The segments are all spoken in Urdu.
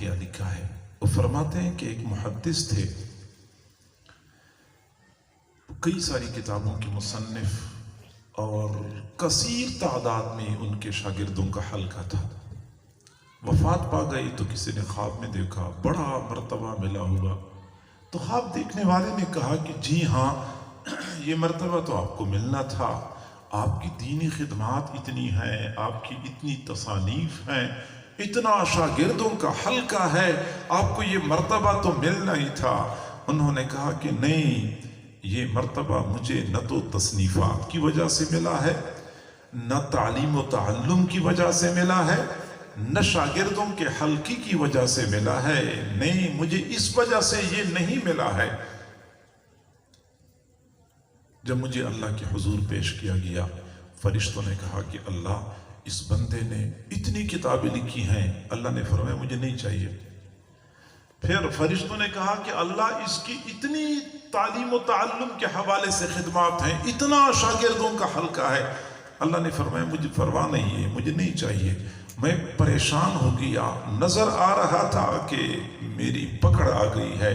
واقعہ لکھا ہے۔ وہ فرماتے ہیں کہ ایک محدث تھے، کئی ساری کتابوں کے مصنف اور کثیر تعداد میں ان کے شاگردوں کا حلقہ تھا۔ وفات پا گئی تو کسی نے خواب میں دیکھا بڑا مرتبہ ملا ہوا، تو خواب دیکھنے والے نے کہا کہ جی ہاں، یہ مرتبہ تو آپ کو ملنا تھا، آپ کی دینی خدمات اتنی ہیں، آپ کی اتنی تصانیف ہیں، اتنا شاگردوں کا حلقہ ہے، آپ کو یہ مرتبہ تو ملنا ہی تھا۔ انہوں نے کہا کہ نہیں، یہ مرتبہ مجھے نہ تو تصنیفات کی وجہ سے ملا ہے، نہ تعلیم و تعلم کی وجہ سے ملا ہے، نہ شاگردوں کے حلقے کی وجہ سے ملا ہے، نہیں، مجھے اس وجہ سے یہ نہیں ملا ہے۔ جب مجھے اللہ کے حضور پیش کیا گیا، فرشتوں نے کہا کہ اللہ، اس بندے نے اتنی کتابیں لکھی ہیں۔ اللہ نے فرمایا مجھے نہیں چاہیے۔ پھر فرشتوں نے کہا کہ اللہ، اس کی اتنی تعلیم و تعلم کے حوالے سے خدمات ہیں، اتنا شاگردوں کا حلقہ ہے۔ اللہ نے فرمایا مجھے پرواہ نہیں ہے، مجھے نہیں چاہیے۔ میں پریشان ہو گیا، نظر آ رہا تھا کہ میری پکڑ آ گئی ہے۔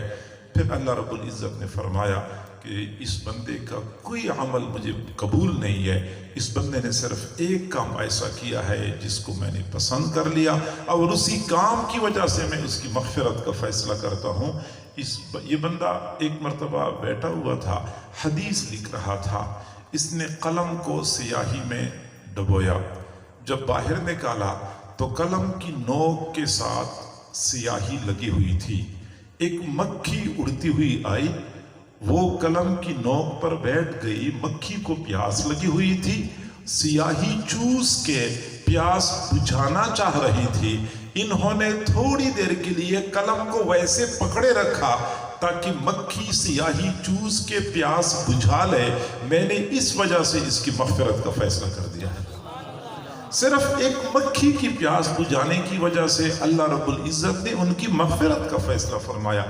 پھر اللہ رب العزت نے فرمایا کہ اس بندے کا کوئی عمل مجھے قبول نہیں ہے، اس بندے نے صرف ایک کام ایسا کیا ہے جس کو میں نے پسند کر لیا، اور اسی کام کی وجہ سے میں اس کی مغفرت کا فیصلہ کرتا ہوں۔ یہ بندہ ایک مرتبہ بیٹھا ہوا تھا، حدیث لکھ رہا تھا، اس نے قلم کو سیاہی میں ڈبویا، جب باہر نکالا تو قلم کی نوک کے ساتھ سیاہی لگی ہوئی تھی۔ ایک مکھی اڑتی ہوئی آئی، وہ قلم کی نوک پر بیٹھ گئی، مکھی کو پیاس لگی ہوئی تھی، سیاہی چوس کے پیاس بجھانا چاہ رہی تھی۔ انہوں نے تھوڑی دیر کے لیے قلم کو ویسے پکڑے رکھا تاکہ مکھی سیاہی چوس کے پیاس بجھا لے۔ میں نے اس وجہ سے اس کی مغفرت کا فیصلہ کر دیا ہے۔ صرف ایک مکھی کی پیاس بجھانے کی وجہ سے اللہ رب العزت نے ان کی مغفرت کا فیصلہ فرمایا۔